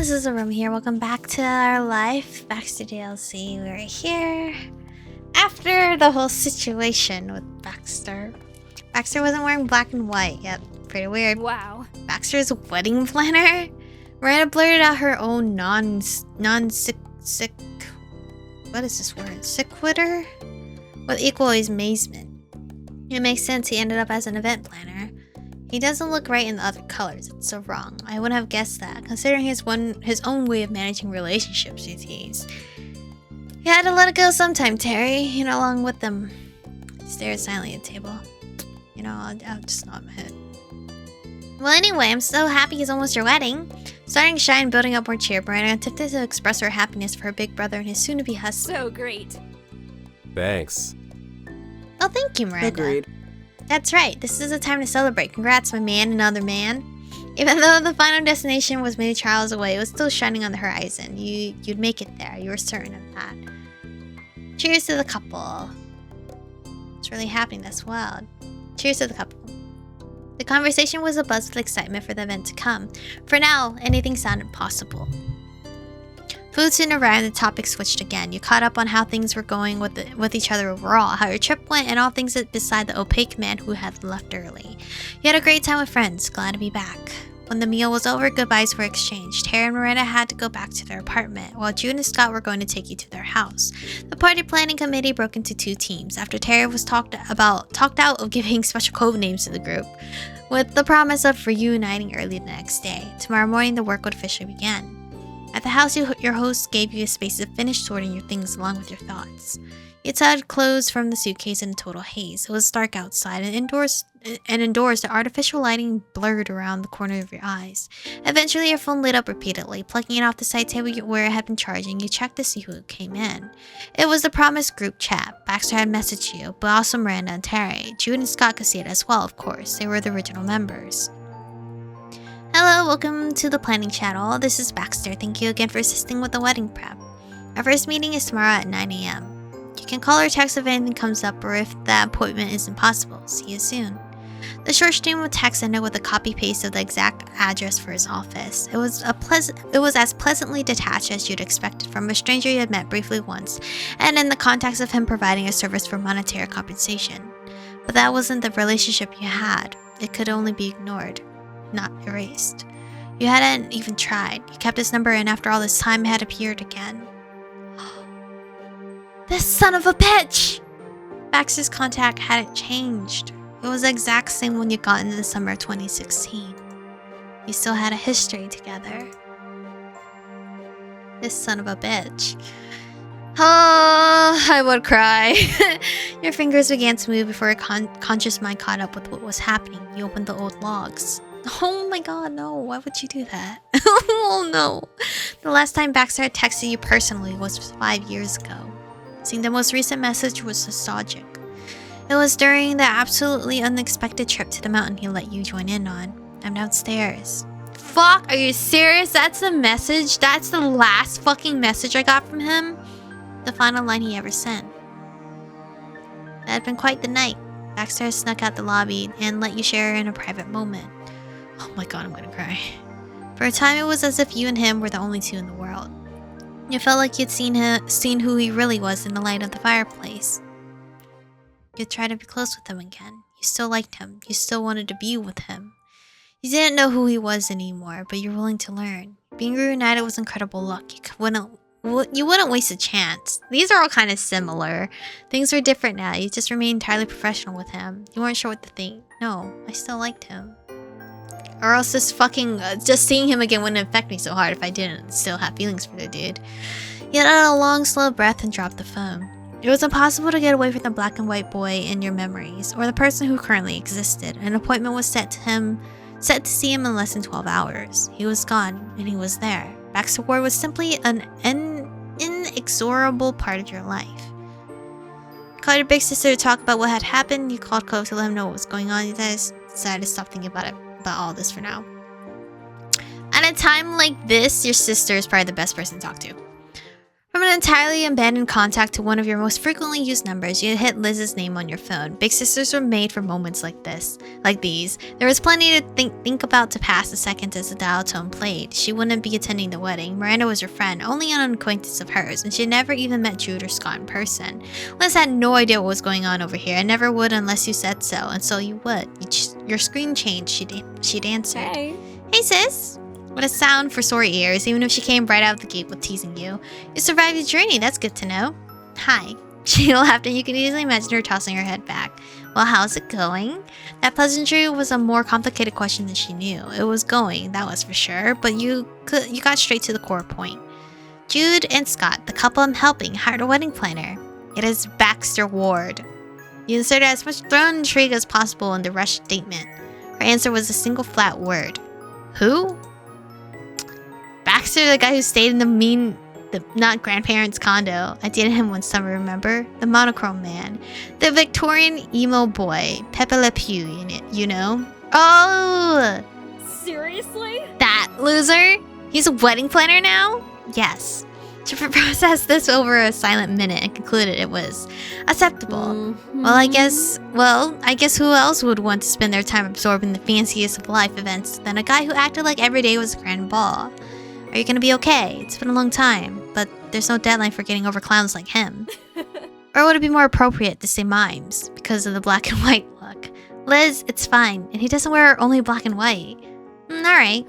this is Aromie here. Welcome back to our life, Baxter DLC. We're here after the whole situation with Baxter. Baxter wasn't wearing black and white. Yep, pretty weird. Wow. Baxter's wedding planner? Miranda blurted out her own non-sick... What is this word? Sequitur? With equal amazement. It makes sense he ended up as an event planner. He doesn't look right in the other colors. It's so wrong. I wouldn't have guessed that, considering his own way of managing relationships with these. You had to let it go sometime, Terry. You know, along with them. He stared silently at the table. You know, I'll just nod my head. Well, anyway, I'm so happy it's almost your wedding. Starting shy and building up more cheer, Miranda attempted to express her happiness for her big brother and his soon-to-be husband. So great. Thanks. Oh, thank you, Miranda. Agreed. That's right. This is a time to celebrate. Congrats, my man, another man. Even though the final destination was many trials away, it was still shining on the horizon. You'd make it there. You were certain of that. Cheers to the couple. It's really happening. That's wild. Cheers to the couple. The conversation was abuzz with excitement for the event to come. For now, anything sounded possible. Food soon arrived and the topic switched again. You caught up on how things were going with each other overall, how your trip went, and all things beside the opaque man who had left early. You had a great time with friends, glad to be back. When the meal was over, goodbyes were exchanged. Terry and Miranda had to go back to their apartment, while June and Scott were going to take you to their house. The party planning committee broke into two teams, after Terry was talked out of giving special code names to the group, with the promise of reuniting early the next day. Tomorrow morning, the work would officially begin. At the house, your host gave you a space to finish sorting your things along with your thoughts. You had clothes from the suitcase in a total haze. It was dark outside, and indoors the artificial lighting blurred around the corner of your eyes. Eventually, your phone lit up repeatedly. Plugging it off the side table where it had been charging, you checked to see who came in. It was the promised group chat. Baxter had messaged you, but also Miranda and Terry. Jude and Scott could see it as well, of course. They were the original members. Hello, welcome to the planning channel. This is Baxter. Thank you again for assisting with the wedding prep. Our first meeting is tomorrow at 9 a.m. You can call or text if anything comes up or if that appointment is impossible. See you soon. The short stream of text ended with a copy-paste of the exact address for his office. It was as pleasantly detached as you'd expected from a stranger you had met briefly once, and in the context of him providing a service for monetary compensation. But that wasn't the relationship you had. It could only be ignored, not erased. You hadn't even tried. You kept his number, and after all this time, it had appeared again. This son of a bitch! Baxter's contact hadn't changed. It was the exact same one you got in the summer of 2016. You still had a history together. This son of a bitch. Oh, I would cry. Your fingers began to move before your conscious mind caught up with what was happening. You opened the old logs. Oh my god, no. Why would you do that? Oh no. The last time Baxter had texted you personally was 5 years ago. Seeing the most recent message was nostalgic. It was during the absolutely unexpected trip to the mountain he let you join in on. I'm downstairs. Fuck, are you serious? That's the message? That's the last fucking message I got from him? The final line he ever sent. That had been quite the night. Baxter snuck out the lobby and let you share in a private moment. Oh my god, I'm gonna cry. For a time, it was as if you and him were the only two in the world. You felt like you'd seen who he really was in the light of the fireplace. You'd try to be close with him again. You still liked him. You still wanted to be with him. You didn't know who he was anymore, but you're willing to learn. Being reunited was incredible luck. You wouldn't waste a chance. These are all kind of similar. Things were different now. You just remained entirely professional with him. You weren't sure what to think. No, I still liked him. Or else just seeing him again wouldn't affect me so hard if I didn't still have feelings for the dude. You let out a long, slow breath and dropped the phone. It was impossible to get away from the black and white boy in your memories, or the person who currently existed. An appointment was set to see him in less than 12 hours. He was gone, and he was there. Baxter Ward was simply an inexorable part of your life. You called your big sister to talk about what had happened. You called Cove to let him know what was going on. You guys decided to stop thinking about all this for now. At a time like this, your sister is probably the best person to talk to. From an entirely abandoned contact to one of your most frequently used numbers, you hit Liz's name on your phone. Big sisters were made for moments like these. There was plenty to think about to pass the second as the dial tone played. She wouldn't be attending the wedding. Miranda was her friend, only an acquaintance of hers, and she had never even met Jude or Scott in person. Liz had no idea what was going on over here, and never would unless you said so, and so you would. Your screen changed, she'd answered. Hey sis. What a sound for sore ears, even if she came right out of the gate with teasing you. You survived the journey, that's good to know. Hi. She laughed, and you could easily imagine her tossing her head back. Well, how's it going? That pleasantry was a more complicated question than she knew. It was going, that was for sure, but you got straight to the core point. Jude and Scott, the couple I'm helping, hired a wedding planner. It is Baxter Ward. You inserted as much thrown intrigue as possible in the rushed statement. Her answer was a single flat word. Who? Baxter, the guy who stayed in the not grandparents' condo. I dated him one summer, remember? The monochrome man. The Victorian emo boy. Pepe Le Pew, you know? Oh! seriously? That loser? He's a wedding planner now? Yes. She processed this over a silent minute and concluded it was acceptable. Well, I guess who else would want to spend their time absorbing the fanciest of life events than a guy who acted like every day was a grand ball? Are you gonna be okay? It's been a long time, but there's no deadline for getting over clowns like him. Or would it be more appropriate to say mimes, because of the black and white look? Liz, it's fine, and he doesn't wear only black and white. Alright.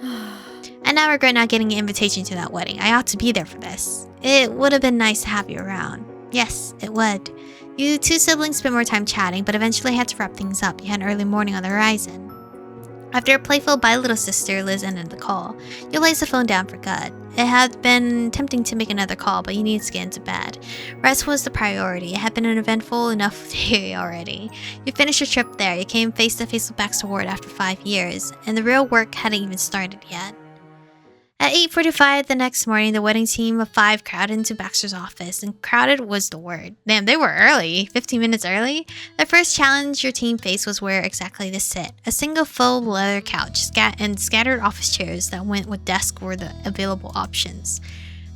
I now regret not getting an invitation to that wedding. I ought to be there for this. It would have been nice to have you around. Yes, it would. You two siblings spent more time chatting, but eventually had to wrap things up. You had an early morning on the horizon. After a playful bye little sister, Liz ended the call. You laid the phone down for good. It had been tempting to make another call, but you needed to get into bed. Rest was the priority. It had been an eventful enough day already. You finished your trip there. You came face to face with Baxter Ward after 5 years, and the real work hadn't even started yet. At 8:45 the next morning, the wedding team of 5 crowded into Baxter's office, and crowded was the word. Damn, they were early. 15 minutes early? The first challenge your team faced was where exactly to sit. A single faux leather couch and scattered office chairs that went with desks were the available options.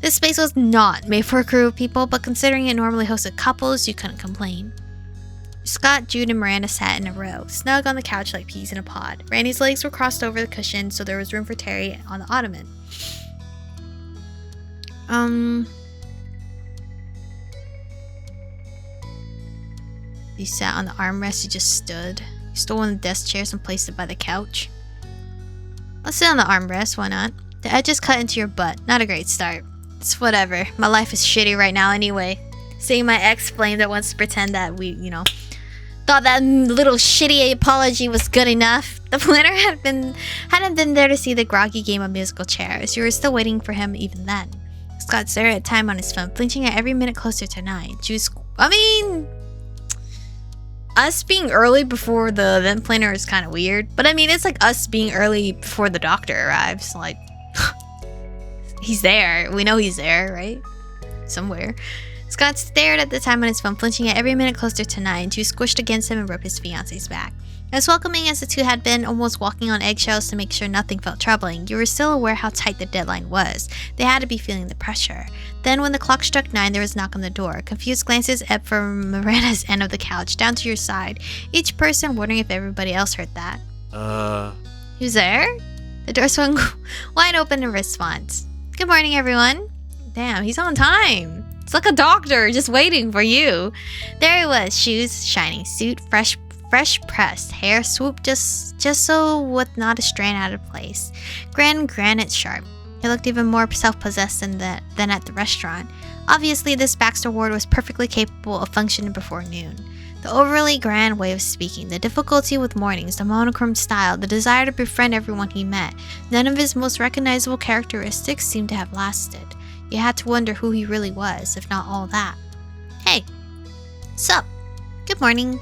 This space was not made for a crew of people, but considering it normally hosted couples, you couldn't complain. Scott, Jude, and Miranda sat in a row, snug on the couch like peas in a pod. Randy's legs were crossed over the cushion, so there was room for Terry on the ottoman. You sat on the armrest, you just stood. You stole one of the desk chairs and placed it by the couch. Let's sit on the armrest, why not? The edges cut into your butt, not a great start. It's whatever, my life is shitty right now anyway. Seeing my ex flame that wants to pretend that we, thought that little shitty apology was good enough. The planner hadn't been there to see the groggy game of musical chairs. You were still waiting for him even then. Scott stared at time on his phone, flinching at every minute closer to 9. Us being early before the event planner is kind of weird. But it's like us being early before the doctor arrives. Like, he's there. We know he's there, right? Somewhere. Scott stared at the time on his phone, flinching at every minute closer to 9. Jude squished against him and rubbed his fiance's back. As welcoming as the two had been, almost walking on eggshells to make sure nothing felt troubling, you were still aware how tight the deadline was. They had to be feeling the pressure. Then when the clock struck 9, there was a knock on the door. Confused glances ebbed from Miranda's end of the couch down to your side, each person wondering if everybody else heard that. Who's there? The door swung wide open in response. Good morning, everyone. Damn, he's on time. It's like a doctor just waiting for you. There he was, shoes shining, suit fresh pressed, hair swooped just so with not a strand out of place. Granite sharp. He looked even more self-possessed than at the restaurant. Obviously, this Baxter Ward was perfectly capable of functioning before noon. The overly grand way of speaking, the difficulty with mornings, the monochrome style, the desire to befriend everyone he met, none of his most recognizable characteristics seemed to have lasted. You had to wonder who he really was, if not all that. Hey. Sup? Good morning.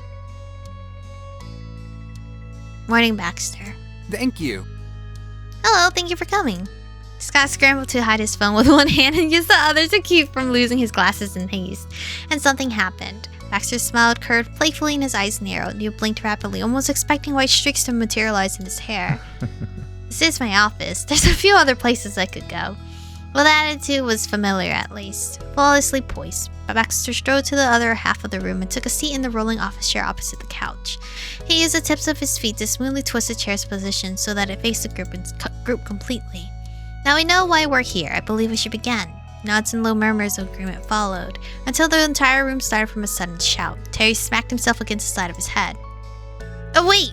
Morning, Baxter. Thank you. Hello, thank you for coming. Scott scrambled to hide his phone with one hand and used the other to keep from losing his glasses in haste. And something happened. Baxter's smile curved playfully and his eyes narrowed. You blinked rapidly, almost expecting white streaks to materialize in his hair. This is my office. There's a few other places I could go. Well, the attitude was familiar at least. Flawlessly poised, Baxter strode to the other half of the room and took a seat in the rolling office chair opposite the couch. He used the tips of his feet to smoothly twist the chair's position so that it faced the group completely. Now we know why we're here. I believe we should begin. Nods and low murmurs of agreement followed, until the entire room started from a sudden shout. Terry smacked himself against the side of his head. Oh wait!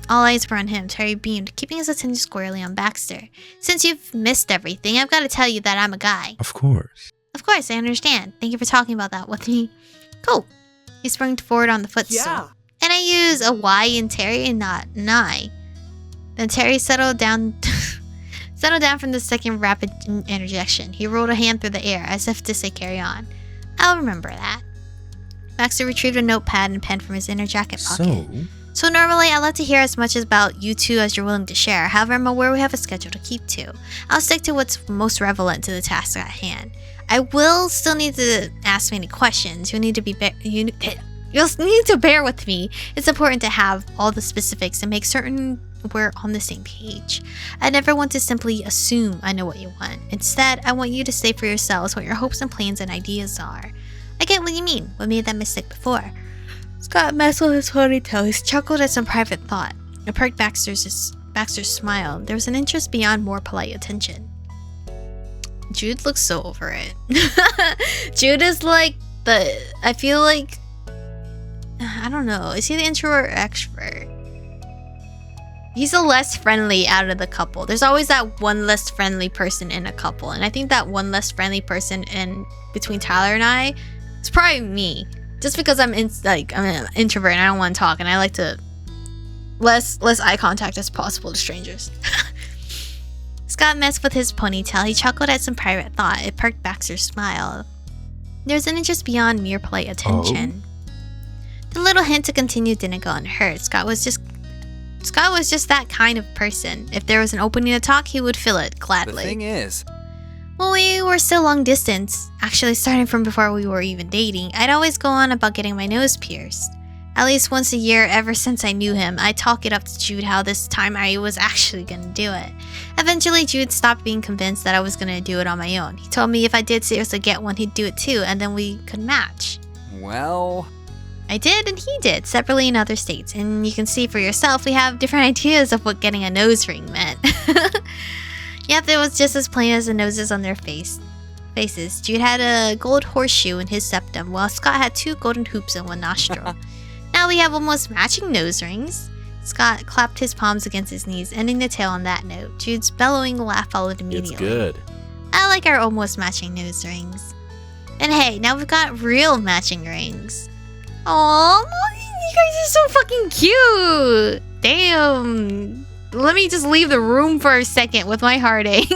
All eyes were on him. Terry beamed, keeping his attention squarely on Baxter. Since you've missed everything, I've got to tell you that I'm a guy. Of course. Of course, I understand. Thank you for talking about that with me. Cool. He sprung forward on the footstool. Yeah. And I use a Y in Terry and not an I. Then Terry settled down from the second rapid interjection. He rolled a hand through the air, as if to say carry on. I'll remember that. Baxter retrieved a notepad and pen from his inner jacket pocket. So normally, I'd like to hear as much about you two as you're willing to share. However, I'm aware we have a schedule to keep to. I'll stick to what's most relevant to the task at hand. I will still need to ask many questions. You'll need to bear with me. It's important to have all the specifics and make certain we're on the same page. I never want to simply assume I know what you want. Instead, I want you to say for yourselves what your hopes and plans and ideas are. I get what you mean. What made that mistake before? Scott messed with his ponytail. He chuckled at some private thought. It perked Baxter's smile. There was an interest beyond more polite attention. Jude looks so over it. Jude is like I feel like, I don't know. Is he the introvert or extrovert? He's the less friendly out of the couple. There's always that one less friendly person in a couple. And I think that one less friendly person in between Tyler and I, it's probably me. Just because I'm an introvert and I don't want to talk and I like to less eye contact as possible to strangers. Scott messed with his ponytail. He chuckled at some private thought. It perked Baxter's smile. There's an interest beyond mere polite attention. The little hint to continue didn't go unheard. Scott was just that kind of person. If there was an opening to talk, he would fill it gladly. The thing is, Well, we were still long distance, actually starting from before we were even dating. I'd always go on about getting my nose pierced. At least once a year ever since I knew him, I'd talk it up to Jude how this time I was actually gonna do it. Eventually, Jude stopped being convinced that I was gonna do it on my own. He told me if I did seriously get one, he'd do it too, and then we could match. well, I did, and he did, separately in other states. And you can see for yourself, we have different ideas of what getting a nose ring meant. Yep, it was just as plain as the noses on their faces. Jude had a gold horseshoe in his septum, while Scott had 2 golden hoops in one nostril. Now we have almost matching nose rings. Scott clapped his palms against his knees, ending the tale on that note. Jude's bellowing laugh followed immediately. It's good. I like our almost matching nose rings. And hey, now we've got real matching rings. Aww, you guys are so fucking cute. Damn. Let me just leave the room for a second with my heartache.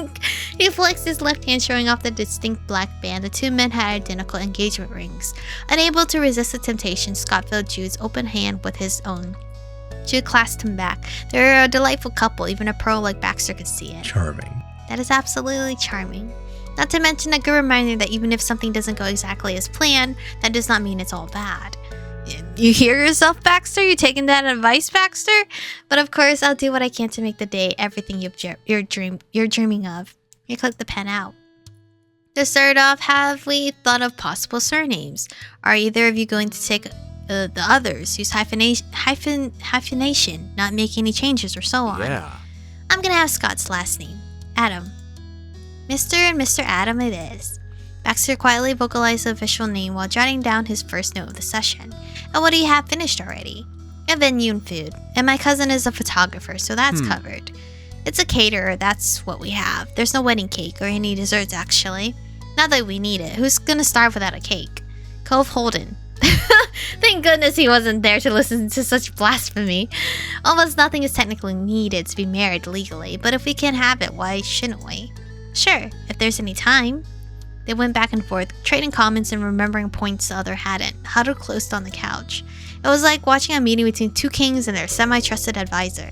He flexed his left hand, showing off the distinct black band. The 2 men had identical engagement rings. Unable to resist the temptation, Scott filled Jude's open hand with his own. Jude clasped him back. They're a delightful couple. Even a pro like Baxter could see it. Charming. That is absolutely charming. Not to mention a good reminder that even if something doesn't go exactly as planned, that does not mean it's all bad. You hear yourself, Baxter? You taking that advice, Baxter? But of course, I'll do what I can to make the day everything you're dreaming of. You click the pen out. To start off, have we thought of possible surnames? Are either of you going to take the others? Use hyphenation, not make any changes or so on. Yeah. I'm gonna have Scott's last name, Adam. Mr. and Mr. Adam it is. Baxter quietly vocalized the official name while jotting down his first note of the session. And what do you have finished already? A venue and food. And my cousin is a photographer, so that's covered. It's a caterer, that's what we have. There's no wedding cake or any desserts, actually. Not that we need it. Who's gonna starve without a cake? Cove Holden. Thank goodness he wasn't there to listen to such blasphemy. Almost nothing is technically needed to be married legally, but if we can have it, why shouldn't we? Sure, if there's any time. They went back and forth, trading comments and remembering points the other hadn't, huddled close on the couch. It was like watching a meeting between 2 kings and their semi-trusted advisor.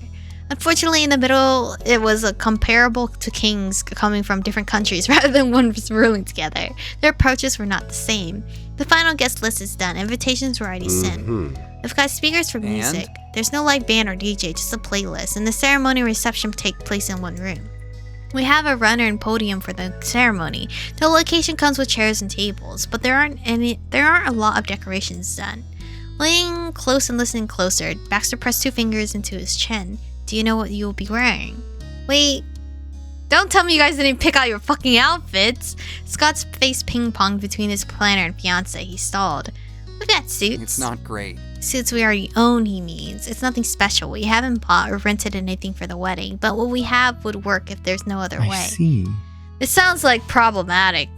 Unfortunately, in the middle, it was comparable to kings coming from different countries rather than one ruling together. Their approaches were not the same. The final guest list is done. Invitations were already sent. We've got speakers for music. There's no live band or DJ, just a playlist, and the ceremony and reception take place in one room. We have a runner and podium for the ceremony. The location comes with chairs and tables, but there aren't a lot of decorations done. Laying close and listening closer, Baxter pressed 2 fingers into his chin. Do you know what you'll be wearing? Wait, don't tell me you guys didn't pick out your fucking outfits. Scott's face ping-ponged between his planner and fiance. He stalled. We've got suits. It's not great. Suits we already own, he means. It's nothing special. We haven't bought or rented anything for the wedding, but what we have would work if there's no other way. I see. This sounds like problematic.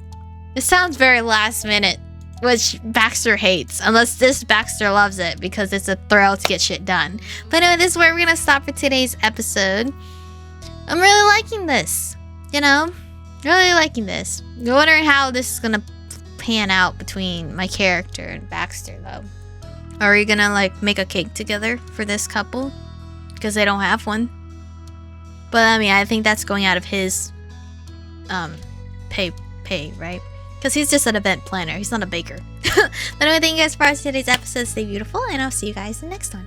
It sounds very last minute, which Baxter hates, unless this Baxter loves it because it's a thrill to get shit done. But anyway, this is where we're gonna stop for today's episode. I'm really liking this, you know? Really liking this. I'm wondering how this is gonna pan out between my character and Baxter, though. Are we gonna, like, make a cake together for this couple? Because they don't have one. But, I mean, I think that's going out of his, pay, right? Because he's just an event planner. He's not a baker. But anyway, thank you guys for watching today's episode. Stay beautiful, and I'll see you guys in the next one.